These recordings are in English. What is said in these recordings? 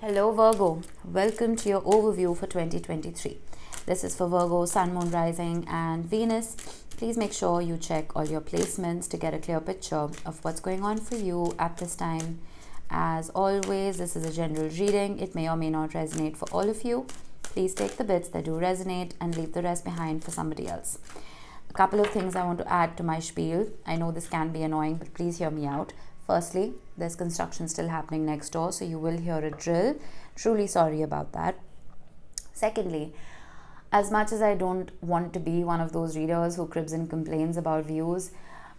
Hello Virgo, welcome to your overview for 2023. This is for Virgo, Sun, Moon, Rising and Venus. Please make sure you check all your placements to get a clear picture of what's going on for you at this time. As always, this is a general reading. It may or may not resonate for all of you. Please take the bits that do resonate and leave the rest behind for somebody else. A couple of things I want to add to my spiel. I know this can be annoying, but please hear me out. Firstly, there's construction still happening next door, so you will hear a drill. Truly sorry about that. Secondly, as much as I don't want to be one of those readers who cribs and complains about views,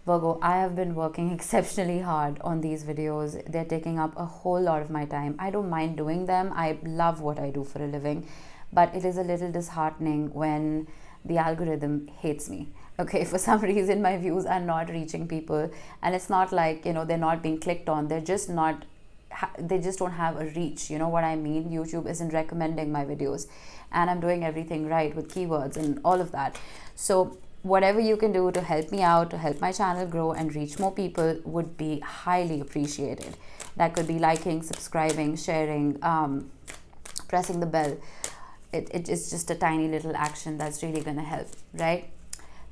Virgo, I have been working exceptionally hard on these videos. They're taking up a whole lot of my time. I don't mind doing them. I love what I do for a living, but it is a little disheartening when the algorithm hates me. Okay, for some reason my views are not reaching people, and it's not like, they're not being clicked on. They're just not, they just don't have a reach. You know what I mean? YouTube isn't recommending my videos, and I'm doing everything right with keywords and all of that. So whatever you can do to help me out, to help my channel grow and reach more people would be highly appreciated. That could be liking, subscribing, sharing, pressing the bell. It's just a tiny little action that's really going to help, right?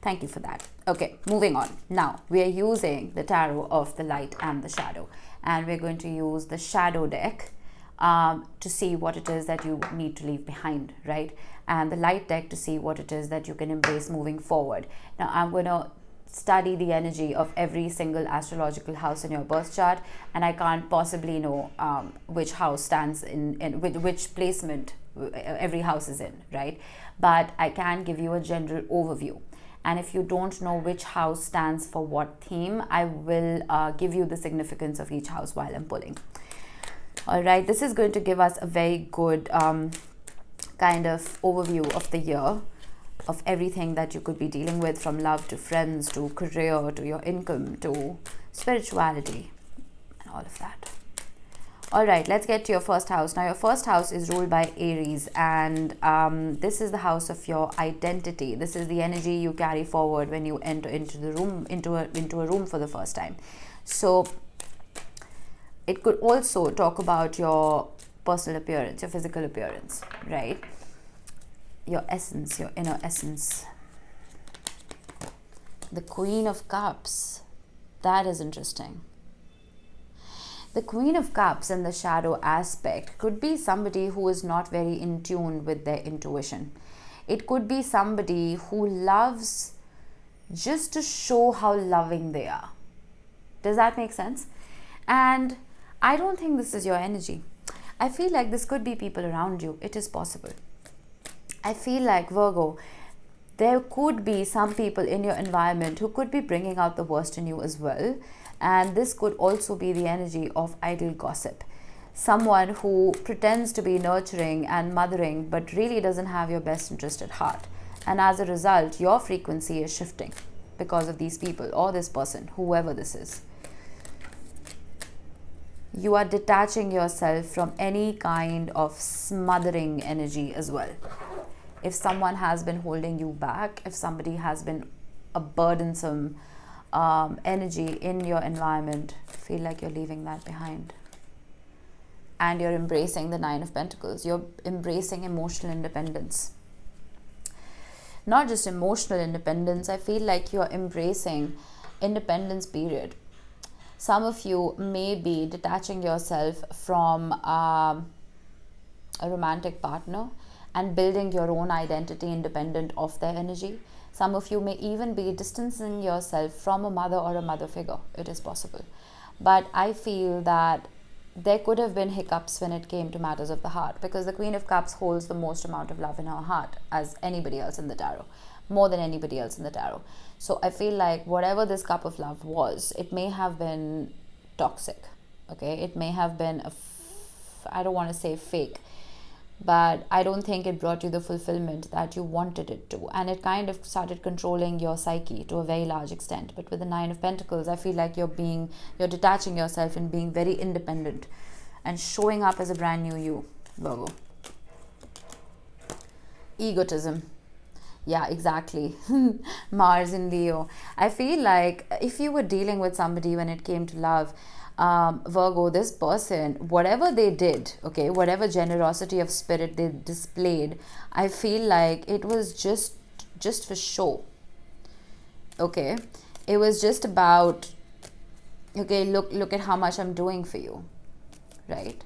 Thank you for that. Okay, moving on. Now, we are using the tarot of the light and the shadow. And we're going to use the shadow deck to see what it is that you need to leave behind, right? And the light deck to see what it is that you can embrace moving forward. Now, I'm going to study the energy of every single astrological house in your birth chart. And I can't possibly know which house stands in which placement every house is in, right? But I can give you a general overview. And if you don't know which house stands for what theme, I will give you the significance of each house while I'm pulling. All right, this is going to give us a very good kind of overview of the year, of everything that you could be dealing with, from love to friends to career to your income to spirituality and all of that. All right, let's get to your first house. Now, your first house is ruled by Aries, and this is the house of your identity. This is the energy you carry forward when you enter into the room, into a room for the first time. So it could also talk about your personal appearance, your physical appearance, right? Your essence, your inner essence. The Queen of Cups. That is interesting. The Queen of Cups in the shadow aspect could be somebody who is not very in tune with their intuition. It could be somebody who loves just to show how loving they are. Does that make sense? And I don't think this is your energy. I feel like this could be people around you. It is possible. I feel like, Virgo, there could be some people in your environment who could be bringing out the worst in you as well. And this could also be the energy of idle gossip. Someone who pretends to be nurturing and mothering, but really doesn't have your best interest at heart. And as a result, your frequency is shifting because of these people or this person, whoever this is. You are detaching yourself from any kind of smothering energy as well. If someone has been holding you back, if somebody has been a burdensome energy in your environment, feel like you're leaving that behind. And you're embracing the Nine of Pentacles. You're embracing emotional independence. Not just emotional independence, I feel like you're embracing independence, period. Some of you may be detaching yourself from a romantic partner and building your own identity independent of their energy. Some of you may even be distancing yourself from a mother or a mother figure. It is possible. But I feel that there could have been hiccups when it came to matters of the heart, because the Queen of Cups holds the most amount of love in her heart as anybody else in the tarot, more than anybody else in the tarot. So I feel like whatever this cup of love was, it may have been toxic. Okay, it may have been I don't want to say fake, but I don't think it brought you the fulfillment that you wanted it to. And it kind of started controlling your psyche to a very large extent. But with the Nine of Pentacles, I feel like you're detaching yourself and being very independent and showing up as a brand new you, Virgo. Egotism. Yeah, exactly. Mars in Leo. I feel like if you were dealing with somebody when it came to love, Virgo, this person, whatever they did, okay, whatever generosity of spirit they displayed, I feel like it was just for show. Okay, it was just about, okay, look at how much I'm doing for you, right?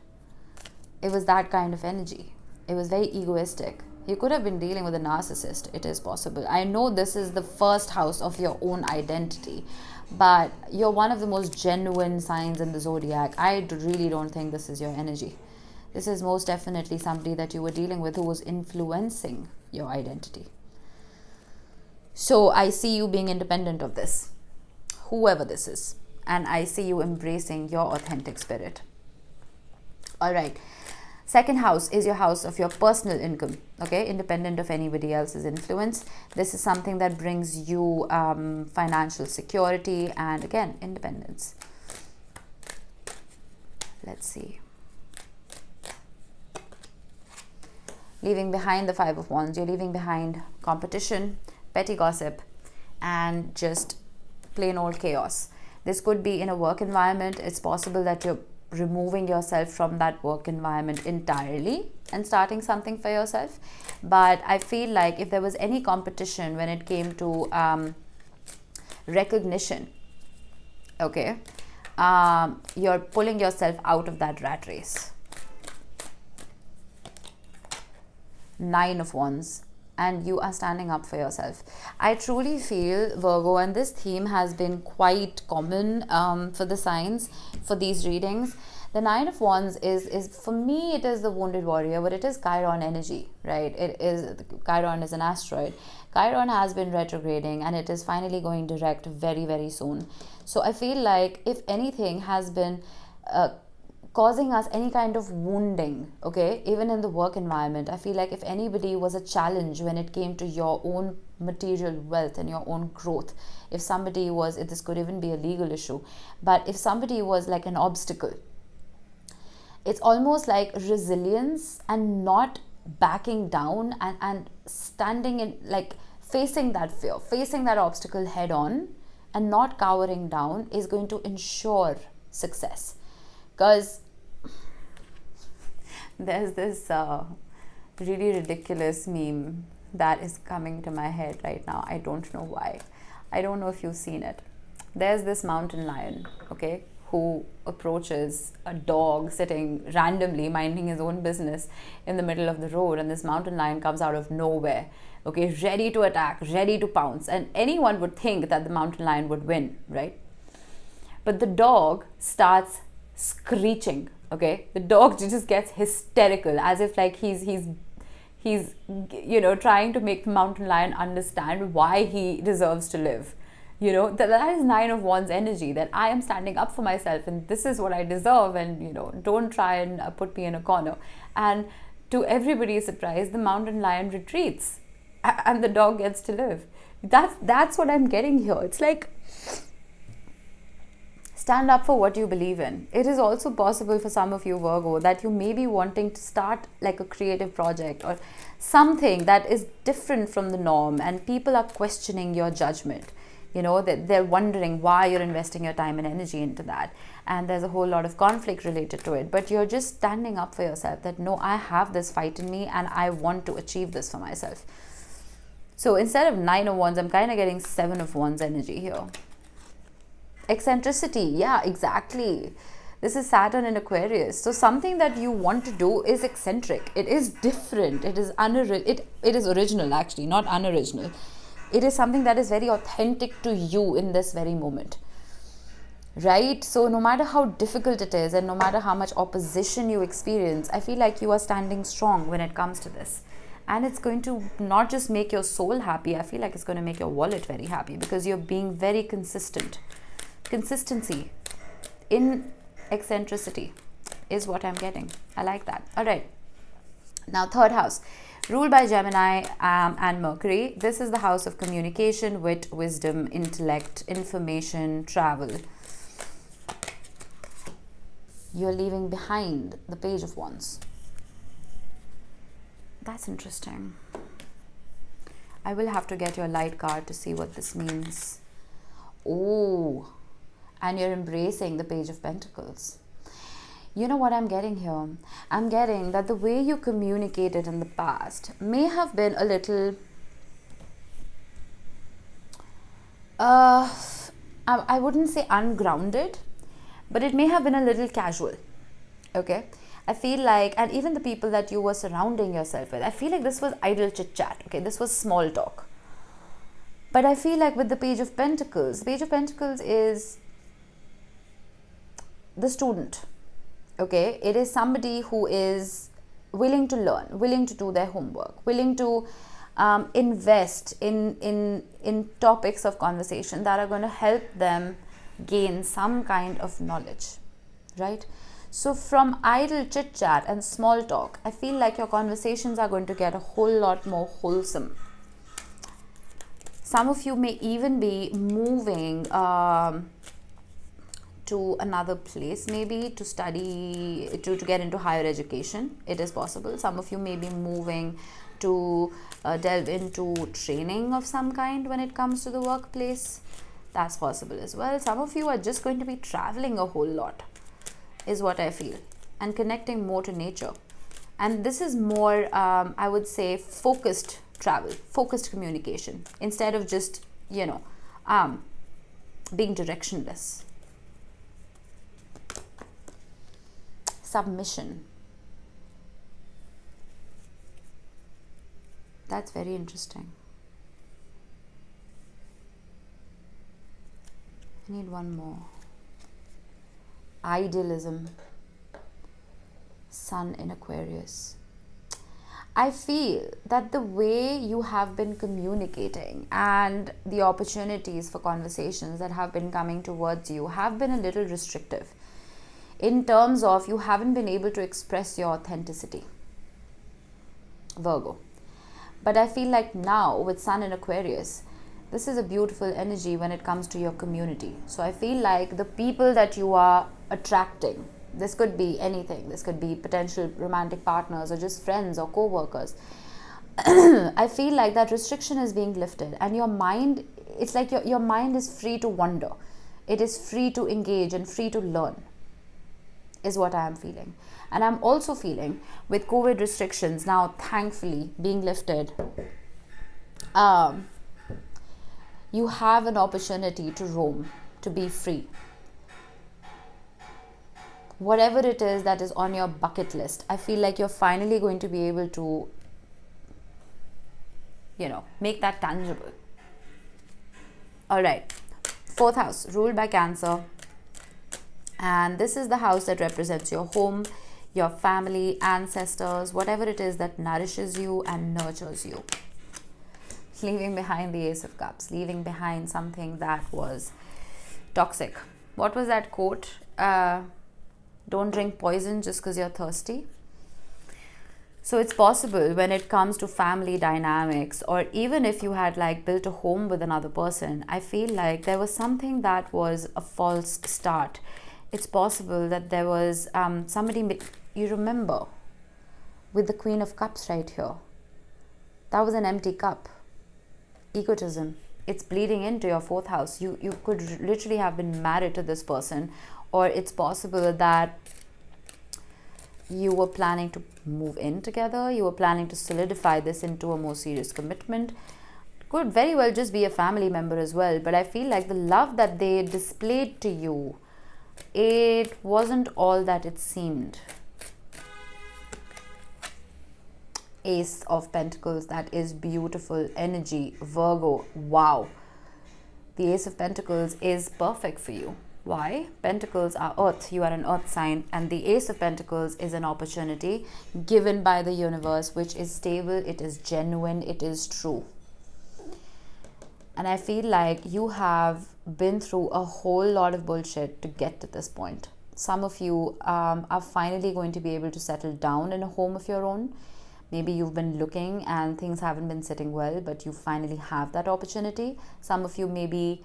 It was that kind of energy. It was very egoistic. You could have been dealing with a narcissist. It is possible. I know this is the first house of your own identity, but you're one of the most genuine signs in the zodiac. I really don't think this is your energy. This is most definitely somebody that you were dealing with who was influencing your identity. So I see you being independent of this, whoever this is, and I see you embracing your authentic spirit. All right. Second house is your house of your personal income, okay, independent of anybody else's influence. This is something that brings you financial security and, again, independence. Let's see. Leaving behind the Five of Wands, you're leaving behind competition, petty gossip, and just plain old chaos. This could be in a work environment. It's possible that you're removing yourself from that work environment entirely and starting something for yourself. But I feel like if there was any competition when it came to recognition, okay, you're pulling yourself out of that rat race. Nine of Wands, and you are standing up for yourself. I truly feel, Virgo, and this theme has been quite common for the signs, for these readings. The Nine of Wands is for me, it is the wounded warrior, but it is Chiron energy, right? It is, Chiron is an asteroid. Chiron has been retrograding and it is finally going direct very, very soon. So I feel like if anything has been causing us any kind of wounding, okay, even in the work environment, I feel like if anybody was a challenge when it came to your own material wealth and your own growth, if somebody was, this could even be a legal issue, but if somebody was like an obstacle, it's almost like resilience and not backing down and standing in, like, facing that fear, facing that obstacle head on and not cowering down is going to ensure success. Because there's this really ridiculous meme that is coming to my head right now. I don't know why. I don't know if you've seen it. There's this mountain lion, okay, who approaches a dog sitting randomly minding his own business in the middle of the road, and this mountain lion comes out of nowhere, okay, ready to attack, ready to pounce, and anyone would think that the mountain lion would win, right? But the dog starts screeching, okay, the dog just gets hysterical, as if like he's you know, trying to make the mountain lion understand why he deserves to live. You know, that is Nine of Wands energy, that I am standing up for myself and this is what I deserve, and, you know, don't try and put me in a corner. And to everybody's surprise, the mountain lion retreats and the dog gets to live. That's what I'm getting here. It's like, stand up for what you believe in. It is also possible for some of you, Virgo, that you may be wanting to start like a creative project or something that is different from the norm, and people are questioning your judgment. You know, that they're wondering why you're investing your time and energy into that. And there's a whole lot of conflict related to it. But you're just standing up for yourself that, no, I have this fight in me and I want to achieve this for myself. So instead of Nine of Wands, I'm kind of getting Seven of Wands energy here. Eccentricity, yeah, exactly. This is Saturn in Aquarius. So something that you want to do is eccentric. It is different. It is it is original, actually, not unoriginal. It is something that is very authentic to you in this very moment, right? So no matter how difficult it is and no matter how much opposition you experience, I feel like you are standing strong when it comes to this. And it's going to not just make your soul happy, I feel like it's going to make your wallet very happy, because you're being very consistent. Consistency in eccentricity is what I'm getting. I like that. All right. Now, third house, ruled by Gemini and Mercury. This is the house of communication, wit, wisdom, intellect, information, travel. You're leaving behind the Page of Wands. That's interesting. I will have to get your light card to see what this means. Oh, and you're embracing the Page of Pentacles. You know what I'm getting here? I'm getting that the way you communicated in the past may have been a little I wouldn't say ungrounded, but it may have been a little casual. Okay, I feel like, and even the people that you were surrounding yourself with, I feel like this was idle chit chat. Okay, this was small talk. But I feel like with the Page of Pentacles, the Page of Pentacles is the student. Okay, it is somebody who is willing to learn, willing to do their homework, willing to invest in topics of conversation that are going to help them gain some kind of knowledge, right? So from idle chit chat and small talk, I feel like your conversations are going to get a whole lot more wholesome. Some of you may even be moving to another place, maybe to study, to get into higher education. It is possible. Some of you may be moving to delve into training of some kind when it comes to the workplace. That's possible as well. Some of you are just going to be traveling a whole lot, is what I feel, and connecting more to nature. And this is more, I would say, focused travel, focused communication, instead of just, being directionless. Submission. That's very interesting. I need one more. Idealism. Sun in Aquarius. I feel that the way you have been communicating and the opportunities for conversations that have been coming towards you have been a little restrictive, in terms of you haven't been able to express your authenticity, Virgo. But I feel like now with Sun in Aquarius, this is a beautiful energy when it comes to your community. So I feel like the people that you are attracting, this could be anything. This could be potential romantic partners or just friends or co-workers. I feel like that restriction is being lifted, and your mind, it's like your mind is free to wander. It is free to engage and free to learn, is what I am feeling. And I'm also feeling with COVID restrictions now thankfully being lifted, you have an opportunity to roam, to be free. Whatever it is that is on your bucket list, I feel like you're finally going to be able to, make that tangible. All right. 4th house, ruled by Cancer. And this is the house that represents your home, your family, ancestors, whatever it is that nourishes you and nurtures you. Leaving behind the Ace of Cups, leaving behind something that was toxic. What was that quote? Don't drink poison just because you're thirsty. So it's possible when it comes to family dynamics, or even if you had built a home with another person, I feel like there was something that was a false start. It's possible that there was somebody, you remember, with the Queen of Cups right here. That was an empty cup. Egotism. It's bleeding into your 4th house. You could literally have been married to this person, or it's possible that you were planning to move in together. You were planning to solidify this into a more serious commitment. Could very well just be a family member as well. But I feel like the love that they displayed to you, it wasn't all that it seemed. Ace of Pentacles, that is beautiful energy, Virgo. Wow. The Ace of Pentacles is perfect for you. Why? Pentacles are earth. You are an earth sign, and the Ace of Pentacles is an opportunity given by the universe, which is stable, it is genuine, it is true. And I feel like you have been through a whole lot of bullshit to get to this point. Some of you are finally going to be able to settle down in a home of your own. Maybe you've been looking and things haven't been sitting well, but you finally have that opportunity. Some of you may be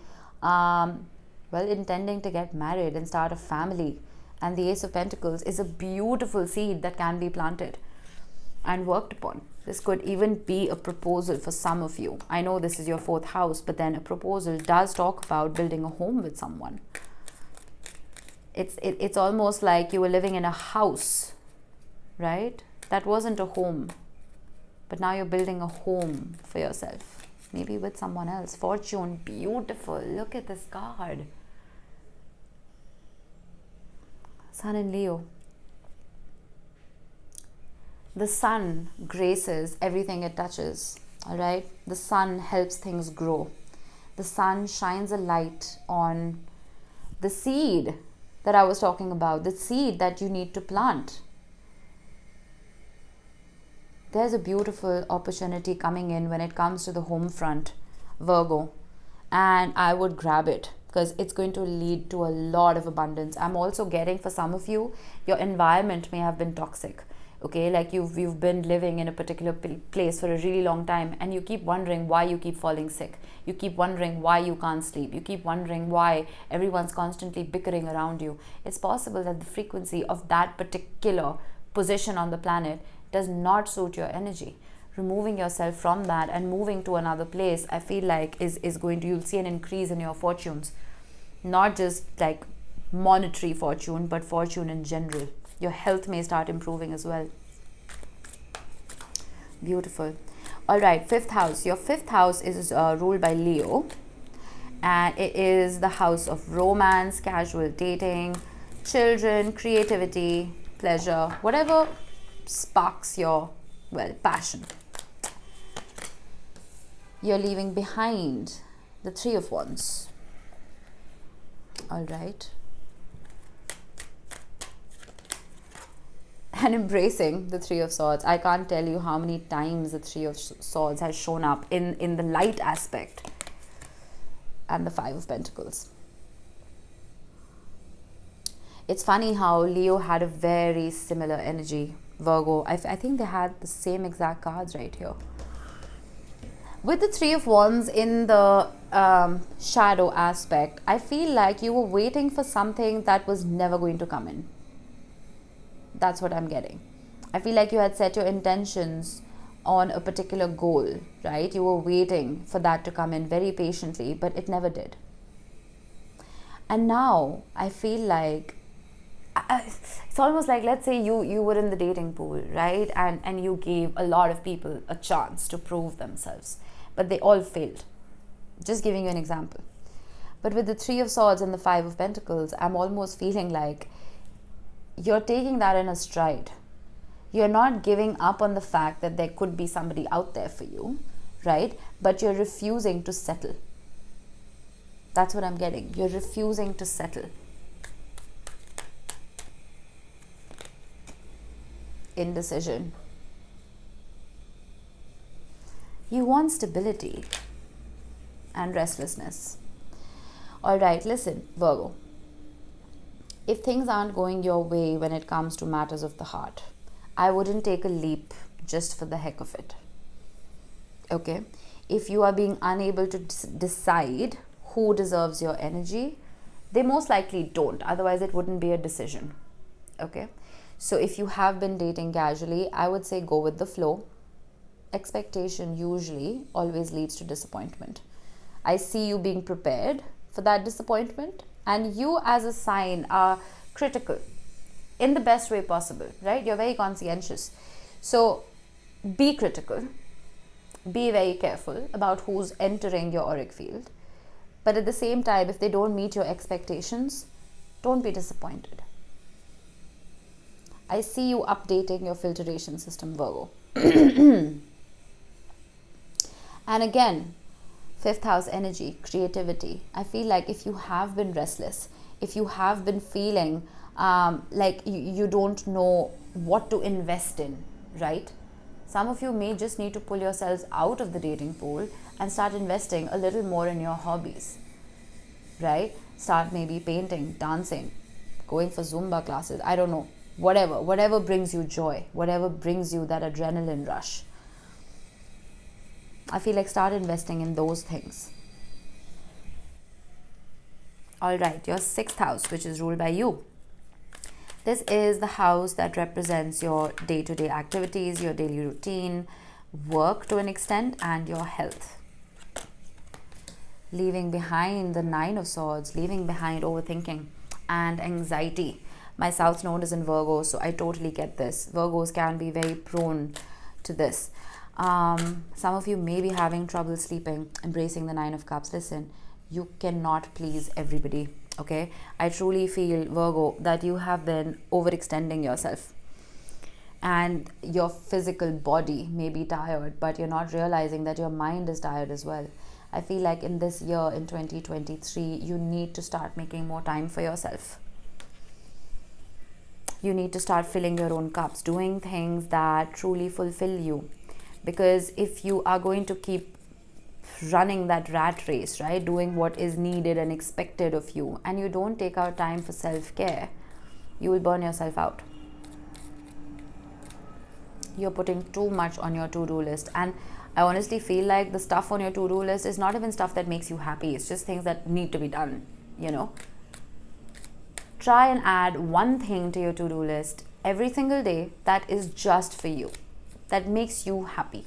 intending to get married and start a family. And the Ace of Pentacles is a beautiful seed that can be planted and worked upon. This could even be a proposal for some of you. I know this is your 4th house, but then a proposal does talk about building a home with someone. It's almost like you were living in a house, right? That wasn't a home, but now you're building a home for yourself, maybe with someone else. Fortune, beautiful. Look at this card. Sun in Leo. The sun graces everything it touches, all right? The sun helps things grow. The sun shines a light on the seed that I was talking about, the seed that you need to plant. There's a beautiful opportunity coming in when it comes to the home front, Virgo, and I would grab it because it's going to lead to a lot of abundance. I'm also getting, for some of you, your environment may have been toxic. Okay, like you've been living in a particular place for a really long time, and you keep wondering why you keep falling sick. You keep wondering why you can't sleep. You keep wondering why everyone's constantly bickering around you. It's possible that the frequency of that particular position on the planet does not suit your energy. Removing yourself from that and moving to another place, I feel like is going to, you'll see an increase in your fortunes. Not just like monetary fortune, but fortune in general. Your health may start improving as well. Beautiful. All right, 5th house. Your 5th house is ruled by Leo, and it is the house of romance, casual dating, children, creativity, pleasure, whatever sparks your, well, passion. You're leaving behind the 3 of Wands. All right. And embracing the 3 of Swords. I can't tell you how many times the 3 of Swords has shown up in the light aspect. And the 5 of Pentacles. It's funny how Leo had a very similar energy, Virgo. I think they had the same exact cards right here. With the 3 of Wands in the shadow aspect, I feel like you were waiting for something that was never going to come in. That's what I'm getting. I feel like you had set your intentions on a particular goal, right? You were waiting for that to come in very patiently, but it never did. And now I feel like it's almost like, let's say you were in the dating pool, right? And you gave a lot of people a chance to prove themselves, but they all failed. Just giving you an example. But with the 3 of Swords and the 5 of Pentacles, I'm almost feeling like you're taking that in a stride. You're not giving up on the fact that there could be somebody out there for you, right? But you're refusing to settle. That's what I'm getting. You're refusing to settle. Indecision. You want stability and restlessness. All right, listen, Virgo. If things aren't going your way when it comes to matters of the heart, I wouldn't take a leap just for the heck of it. Okay? If you are being unable to decide who deserves your energy, they most likely don't. Otherwise, it wouldn't be a decision. Okay? So if you have been dating casually, I would say go with the flow. Expectation usually always leads to disappointment. I see you being prepared for that disappointment. And you as a sign are critical in the best way possible, right? You're very conscientious. So be critical. Be very careful about who's entering your auric field. But at the same time, if they don't meet your expectations, don't be disappointed. I see you updating your filtration system, Virgo. And again, 5th house energy, creativity. I feel like if you have been restless, if you have been feeling like you don't know what to invest in, right? Some of you may just need to pull yourselves out of the dating pool and start investing a little more in your hobbies, right? Start maybe painting, dancing, going for Zumba classes. I don't know. Whatever brings you joy, whatever brings you that adrenaline rush. I feel like start investing in those things. All right, your 6th house, which is ruled by you. This is the house that represents your day-to-day activities, your daily routine, work to an extent, and your health. Leaving behind the 9 of Swords, leaving behind overthinking. and anxiety. My South Node is in Virgo, so I totally get this. Virgos can be very prone to this. Some of you may be having trouble sleeping, embracing the Nine of Cups. Listen, you cannot please everybody, okay? I truly feel, Virgo, that you have been overextending yourself. And your physical body may be tired, but you're not realizing that your mind is tired as well. I feel like in this year, in 2023, you need to start making more time for yourself. You need to start filling your own cups, doing things that truly fulfill you. Because if you are going to keep running that rat race, right, doing what is needed and expected of you, and you don't take out time for self-care, you will burn yourself out. You're putting too much on your to-do list, and I honestly feel like the stuff on your to-do list is not even stuff that makes you happy. It's just things that need to be done, you know. Try and add one thing to your to-do list every single day that is just for you, that makes you happy.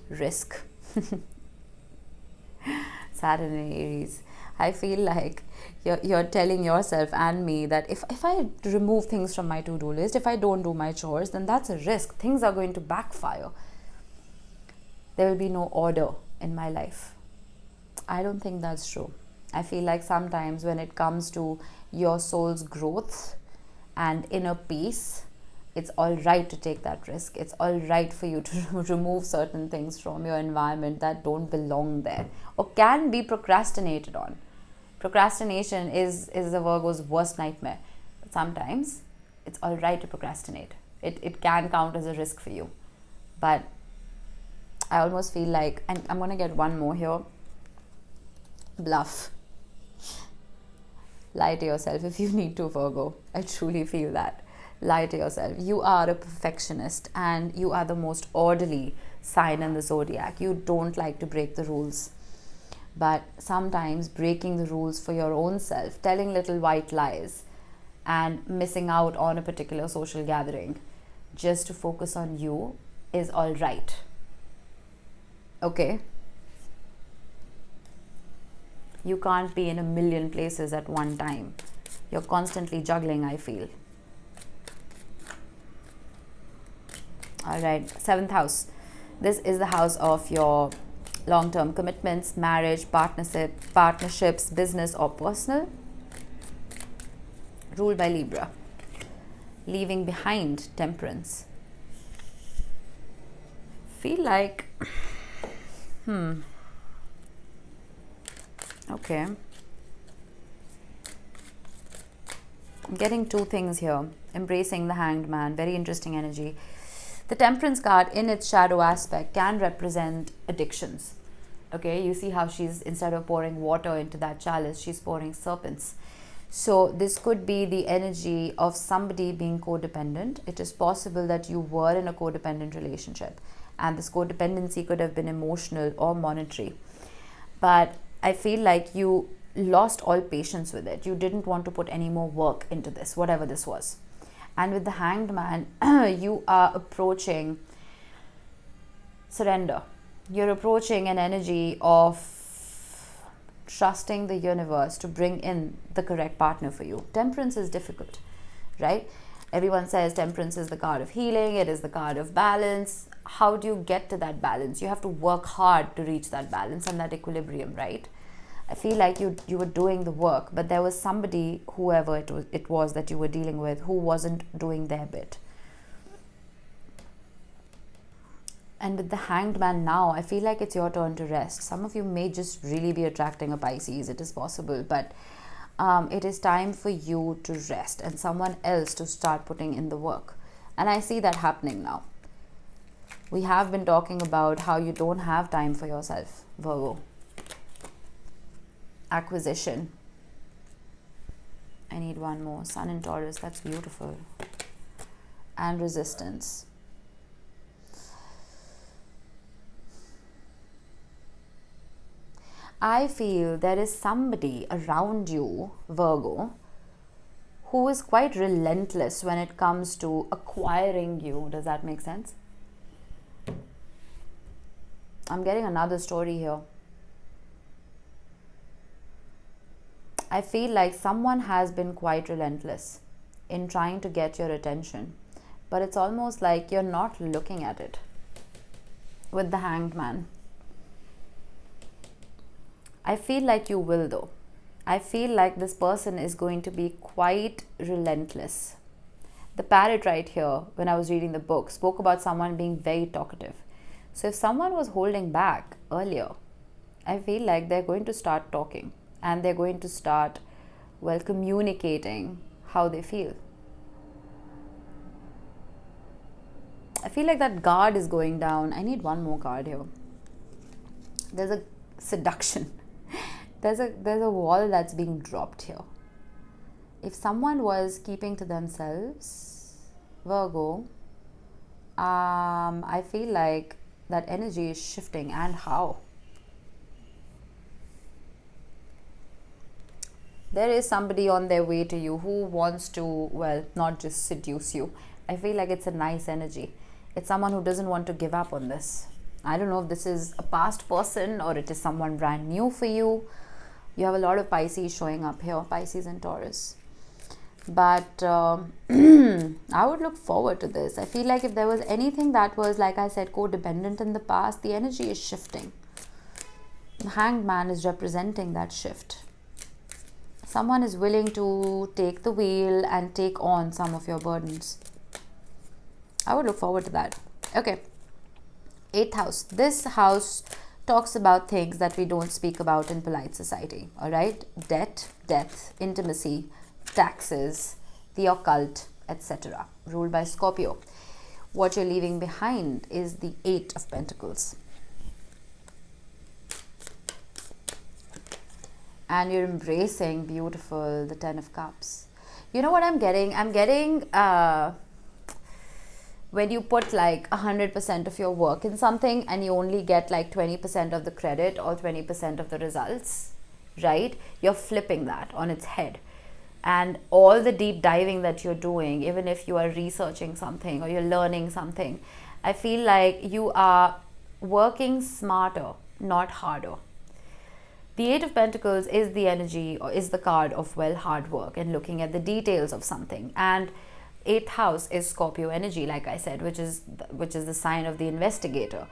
Risk. Saturn in Aries. I feel like you're telling yourself and me that if I remove things from my to-do list, if I don't do my chores, then that's a risk. Things are going to backfire. There will be no order in my life. I don't think that's true. I feel like sometimes when it comes to your soul's growth and inner peace, it's all right to take that risk. It's all right for you to remove certain things from your environment that don't belong there or can be procrastinated on. Procrastination is a Virgo's worst nightmare. But sometimes it's all right to procrastinate. It can count as a risk for you. But I almost feel like, and I'm going to get one more here, bluff. Lie to yourself if you need to, Virgo. I truly feel that. Lie to yourself. You are a perfectionist and you are the most orderly sign in the zodiac. You don't like to break the rules. But sometimes breaking the rules for your own self, telling little white lies and missing out on a particular social gathering just to focus on you is all right. Okay? You can't be in a million places at one time. You're constantly juggling, I feel. All right, 7th house. This is the house of your long-term commitments, marriage, partnerships, business or personal. Ruled by Libra. Leaving behind, Temperance. Feel like, okay. I'm getting two things here. Embracing the Hanged Man, very interesting energy. The Temperance card in its shadow aspect can represent addictions. Okay, you see how she's, instead of pouring water into that chalice, she's pouring serpents. So this could be the energy of somebody being codependent. It is possible that you were in a codependent relationship and this codependency could have been emotional or monetary. But I feel like you lost all patience with it. You didn't want to put any more work into this, whatever this was. And with the Hanged Man, you are approaching surrender. You're approaching an energy of trusting the universe to bring in the correct partner for you. Temperance is difficult, right? Everyone says Temperance is the card of healing. It is the card of balance. How do you get to that balance? You have to work hard to reach that balance and that equilibrium, right? I feel like you were doing the work, but there was somebody, whoever it was that you were dealing with, who wasn't doing their bit. And with the Hanged Man now, I feel like it's your turn to rest. Some of you may just really be attracting a Pisces. It is possible, but it is time for you to rest and someone else to start putting in the work. And I see that happening now. We have been talking about how you don't have time for yourself, Virgo. Acquisition. I need one more. Sun in Taurus, that's beautiful. And resistance. I feel there is somebody around you, Virgo, who is quite relentless when it comes to acquiring you. Does that make sense? I'm getting another story here. I feel like someone has been quite relentless in trying to get your attention, but it's almost like you're not looking at it. With the Hanged Man, I feel like you will though. I feel like this person is going to be quite relentless. The parrot right here, when I was reading the book, spoke about someone being very talkative. So if someone was holding back earlier, I feel like they're going to start talking, and they're going to start, well, communicating how they feel. I feel like that guard is going down. I need one more card here. There's a seduction. There's a wall that's being dropped here. If someone was keeping to themselves, Virgo, I feel like that energy is shifting. And how? There is somebody on their way to you who wants to, well, not just seduce you. I feel like it's a nice energy. It's someone who doesn't want to give up on this. I don't know if this is a past person or it is someone brand new for you. You have a lot of Pisces showing up here, Pisces and Taurus. But I would look forward to this. I feel like if there was anything that was, like I said, codependent in the past, the energy is shifting. The Hanged Man is representing that shift. Someone is willing to take the wheel and take on some of your burdens. I would look forward to that. Okay. 8th house. This house talks about things that we don't speak about in polite society. All right. Debt, death, intimacy, taxes, the occult, etc. Ruled by Scorpio. What you're leaving behind is the 8 of Pentacles. And you're embracing, beautiful, the 10 of Cups. You know what I'm getting? I'm getting when you put like 100% of your work in something and you only get like 20% of the credit or 20% of the results, right? You're flipping that on its head. And all the deep diving that you're doing, even if you are researching something or you're learning something, I feel like you are working smarter, not harder. The 8 of Pentacles is the energy, or is the card of, well, hard work and looking at the details of something. And 8th house is Scorpio energy, like I said, which is the sign of the investigator.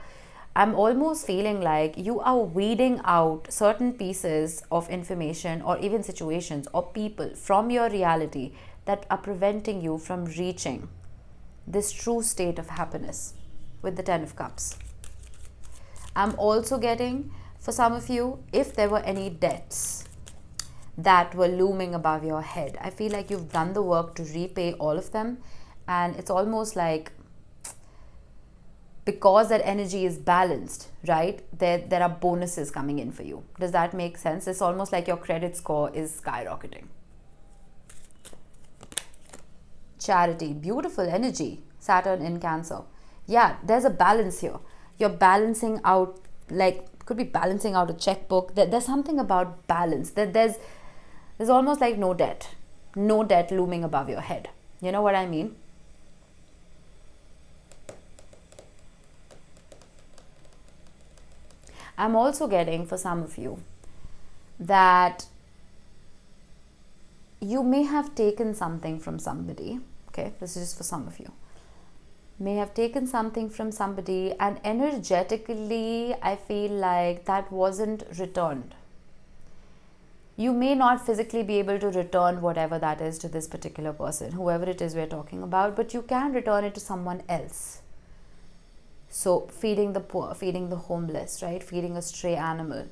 I'm almost feeling like you are weeding out certain pieces of information or even situations or people from your reality that are preventing you from reaching this true state of happiness with the 10 of Cups. I'm also getting, for some of you, if there were any debts that were looming above your head, I feel like you've done the work to repay all of them. And it's almost like, because that energy is balanced, right, there are bonuses coming in for you. Does that make sense? It's almost like your credit score is skyrocketing. Charity, beautiful energy, Saturn in Cancer. Yeah, there's a balance here. You're balancing out, like, could be balancing out a checkbook. There's something about balance. There's almost like no debt looming above your head. You know what I mean? I'm also getting, for some of you, that you may have taken something from somebody. Okay, this is just for some of you. May have taken something from somebody, and energetically, I feel like that wasn't returned. You may not physically be able to return whatever that is to this particular person, whoever it is we're talking about, but you can return it to someone else. So feeding the poor, feeding the homeless, right? Feeding a stray animal,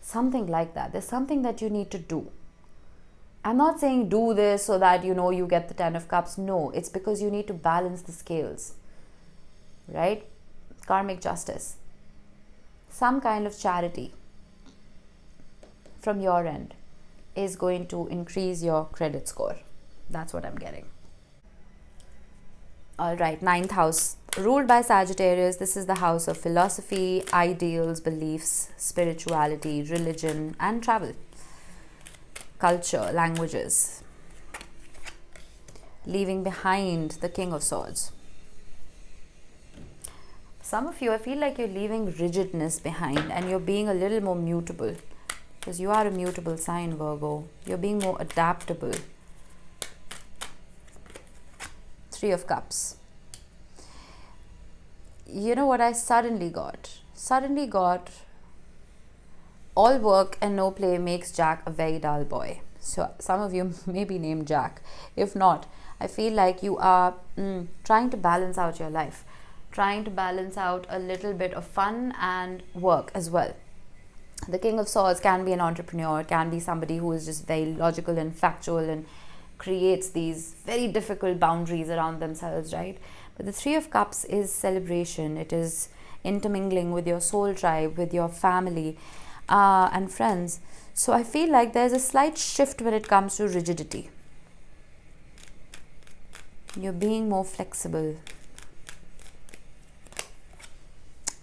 something like that. There's something that you need to do. I'm not saying do this so that, you get the 10 of Cups. No, it's because you need to balance the scales, right? Karmic justice. Some kind of charity from your end is going to increase your credit score. That's what I'm getting. All right, 9th house, ruled by Sagittarius. This is the house of philosophy, ideals, beliefs, spirituality, religion, and travel. Culture, languages. Leaving behind the King of Swords. Some of you, I feel like you're leaving rigidness behind and you're being a little more mutable. because you are a mutable sign, Virgo. You're being more adaptable. Three of Cups. You know what I suddenly got? Suddenly got, all work and no play makes Jack a very dull boy. So some of you may be named Jack. If not, I feel like you are trying to balance out your life, trying to balance out a little bit of fun and work as well. The King of Swords can be an entrepreneur, can be somebody who is just very logical and factual and creates these very difficult boundaries around themselves, right? But the Three of Cups is celebration. It is intermingling with your soul tribe, with your family and friends. So I feel like there's a slight shift when it comes to rigidity. You're being more flexible.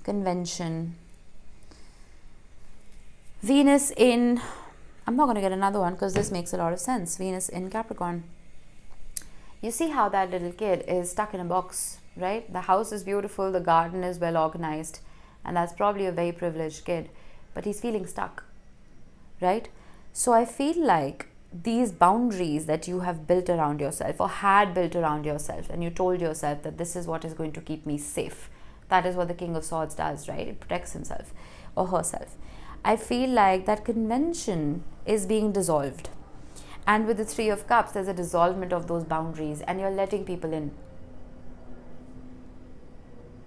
Convention. Venus in, I'm not going to get another one because this makes a lot of sense. Venus in Capricorn. You see how that little kid is stuck in a box, right? The house is beautiful, the garden is well organized, and that's probably a very privileged kid, but he's feeling stuck, right? So I feel like these boundaries that you have built around yourself or had built around yourself, and you told yourself that this is what is going to keep me safe. That is what the King of Swords does, right? It protects himself or herself. I feel like that convention is being dissolved. And with the Three of Cups, there's a dissolvement of those boundaries and you're letting people in.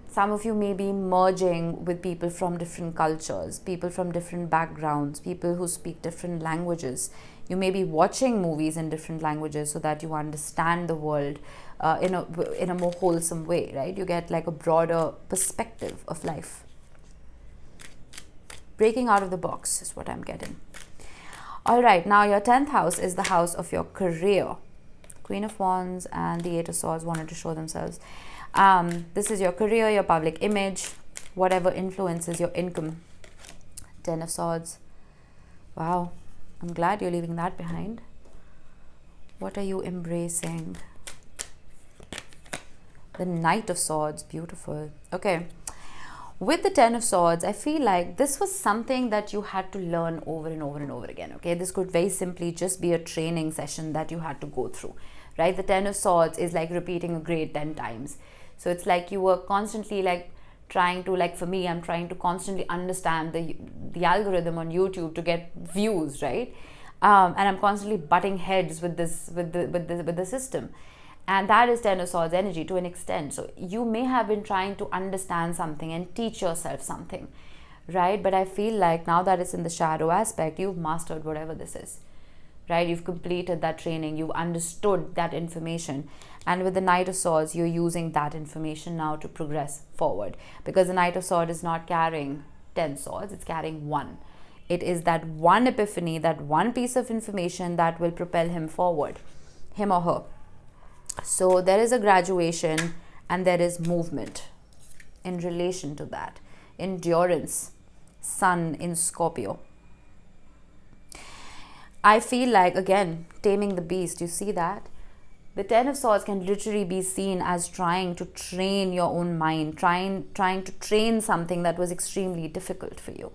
Some of you may be merging with people from different cultures, people from different backgrounds, people who speak different languages. You may be watching movies in different languages so that you understand the world in a more wholesome way, right? You get like a broader perspective of life. Breaking out of the box is what I'm getting. All right, now your 10th house is the house of your career. Queen of Wands and the Eight of Swords wanted to show themselves. This is your career, your public image, whatever influences your income. 10 of Swords. Wow, I'm glad you're leaving that behind. What are you embracing? The Knight of Swords, beautiful. Okay. With the 10 of Swords, I feel like this was something that you had to learn over and over and over again, okay? This could very simply just be a training session that you had to go through, right? The 10 of Swords is like repeating a grade 10 times. So it's like you were constantly like trying to, like for me, I'm trying to constantly understand the algorithm on YouTube to get views, right? And I'm constantly butting heads with the system. And that is 10 of Swords energy to an extent. So you may have been trying to understand something and teach yourself something, right? But I feel like now that it's in the shadow aspect, you've mastered whatever this is, right? You've completed that training. You've understood that information. And with the Knight of Swords, you're using that information now to progress forward. Because the Knight of Swords is not carrying 10 swords. It's carrying one. It is that one epiphany, that one piece of information that will propel him forward, him or her. So there is a graduation and there is movement in relation to that. Endurance, Sun in Scorpio. I feel like, again, taming the beast, you see that? The 10 of Swords can literally be seen as trying to train your own mind, trying to train something that was extremely difficult for you.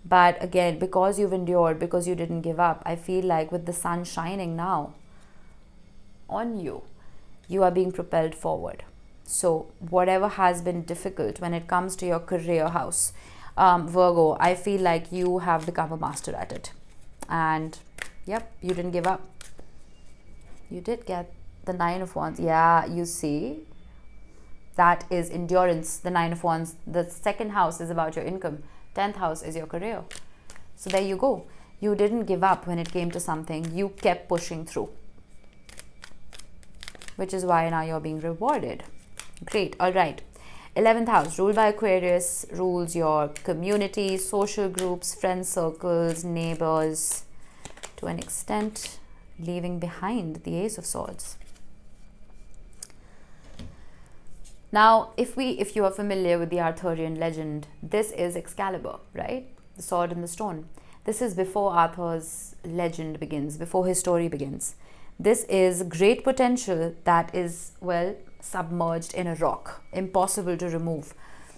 But again, because you've endured, because you didn't give up, I feel like with the sun shining now on you, you are being propelled forward. So whatever has been difficult when it comes to your career house, Virgo, I feel like you have become a master at it. And yep, you didn't give up. You did get the 9 of Wands. Yeah, you see, that is endurance. The 9 of Wands, the second house is about your income. 10th house is your career. So there you go. You didn't give up when it came to something. You kept pushing through, which is why now you're being rewarded. Great. All right. 11th house, ruled by Aquarius, rules your community, social groups, friend circles, neighbors, to an extent, leaving behind the Ace of Swords. Now, if you are familiar with the Arthurian legend, this is Excalibur, right? The sword and the stone. This is before Arthur's legend begins, before his story begins. This is great potential that is, well, submerged in a rock, impossible to remove.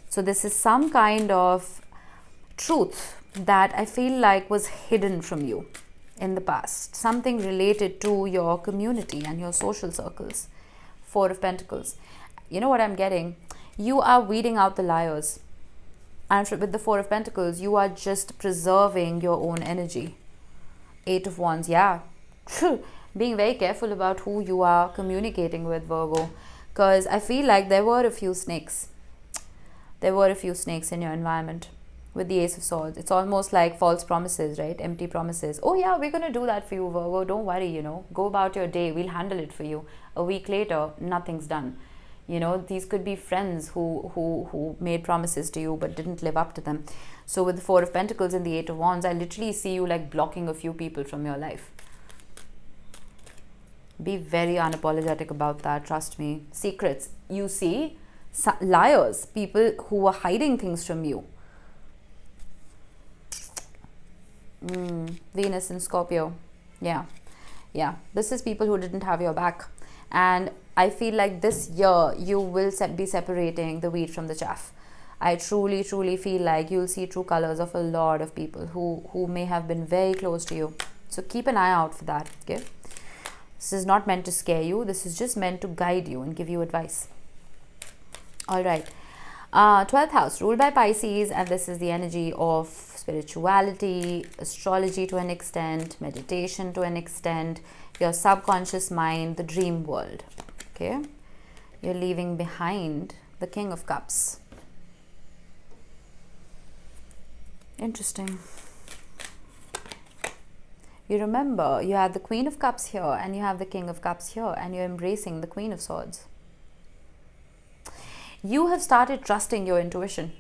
So this is some kind of truth that I feel like was hidden from you in the past. Something related to your community and your social circles. Four of Pentacles. You know what I'm getting? You are weeding out the liars. And with the Four of Pentacles, you are just preserving your own energy. Eight of Wands, yeah. Being very careful about who you are communicating with, Virgo. Because I feel like there were a few snakes. There were a few snakes in your environment. With the Ace of Swords, it's almost like false promises, right? Empty promises. Oh yeah, we're going to do that for you, Virgo. Don't worry, you know. Go about your day. We'll handle it for you. A week later, nothing's done. You know, these could be friends who made promises to you but didn't live up to them. So with the Four of Pentacles and the Eight of Wands, I literally see you like blocking a few people from your life. Be very unapologetic about that. Trust me. Secrets. You see, liars, people who are hiding things from you. Venus in Scorpio. Yeah. This is people who didn't have your back. And I feel like this year you will be separating the wheat from the chaff. I truly feel like you'll see true colors of a lot of people who may have been very close to you. So keep an eye out for that, okay? This is not meant to scare you. This is just meant to guide you and give you advice. All right. 12th house, ruled by Pisces, and this is the energy of spirituality, astrology to an extent, meditation to an extent, your subconscious mind, the dream world. Okay, you're leaving behind the King of Cups. Interesting. You remember you have the Queen of Cups here and you have the King of Cups here, and you're embracing the Queen of Swords. You have started trusting your intuition.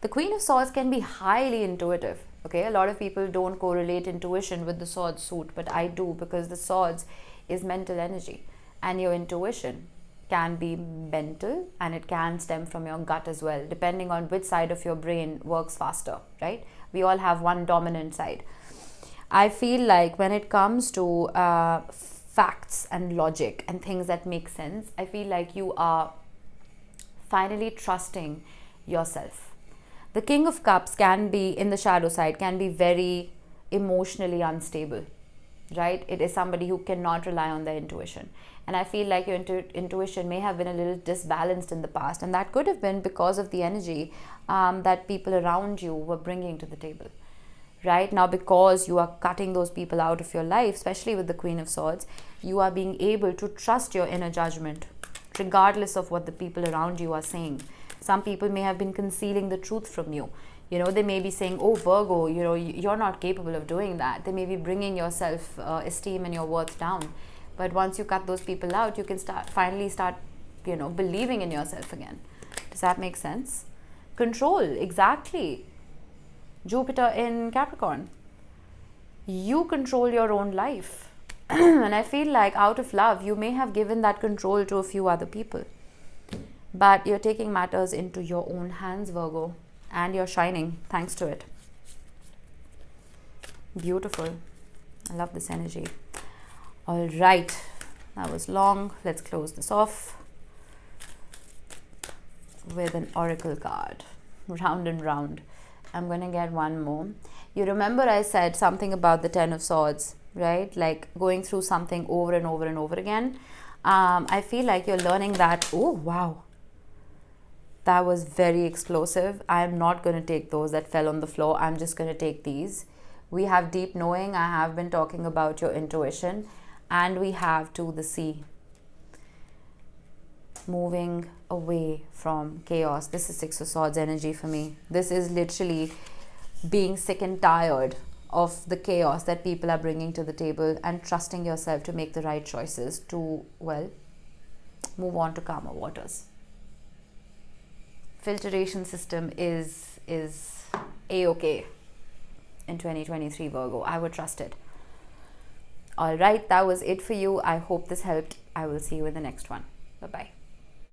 The Queen of Swords can be highly intuitive. Okay, a lot of people don't correlate intuition with the Swords suit, but I do, because the Swords is mental energy, and your intuition can be mental and it can stem from your gut as well, depending on which side of your brain works faster, right? We all have one dominant side. I feel like when it comes to facts and logic and things that make sense, I feel like you are finally trusting yourself. The King of Cups can be, in the shadow side, can be very emotionally unstable, right? It is somebody who cannot rely on their intuition. And I feel like your intuition may have been a little disbalanced in the past. And that could have been because of the energy that people around you were bringing to the table. Right now, because you are cutting those people out of your life, especially with the Queen of Swords, you are being able to trust your inner judgment, regardless of what the people around you are saying. Some people may have been concealing the truth from you. You know, they may be saying, oh, Virgo, you know, you're not capable of doing that. They may be bringing your self-esteem and your worth down. But once you cut those people out, you can finally start, you know, believing in yourself again. Does that make sense? Control, exactly. Jupiter in Capricorn. You control your own life. And I feel like out of love, you may have given that control to a few other people. But you're taking matters into your own hands, Virgo. And you're shining thanks to it. Beautiful. I love this energy. All right. That was long. Let's close this off with an oracle card. Round and round. I'm going to get one more. You remember I said something about the Ten of Swords, right? Like going through something over and over and over again. I feel like you're learning that. Oh, wow. That was very explosive. I'm not going to take those that fell on the floor. I'm just going to take these. We have deep knowing. I have been talking about your intuition. And we have to the sea. Moving away from chaos. This is Six of Swords energy for me. This is literally being sick and tired of the chaos that people are bringing to the table and trusting yourself to make the right choices to, well, move on to calmer waters. Filtration system is A-okay in 2023, Virgo. I would trust it. All right, that was it for you. I hope this helped. I will see you in the next one. Bye-bye.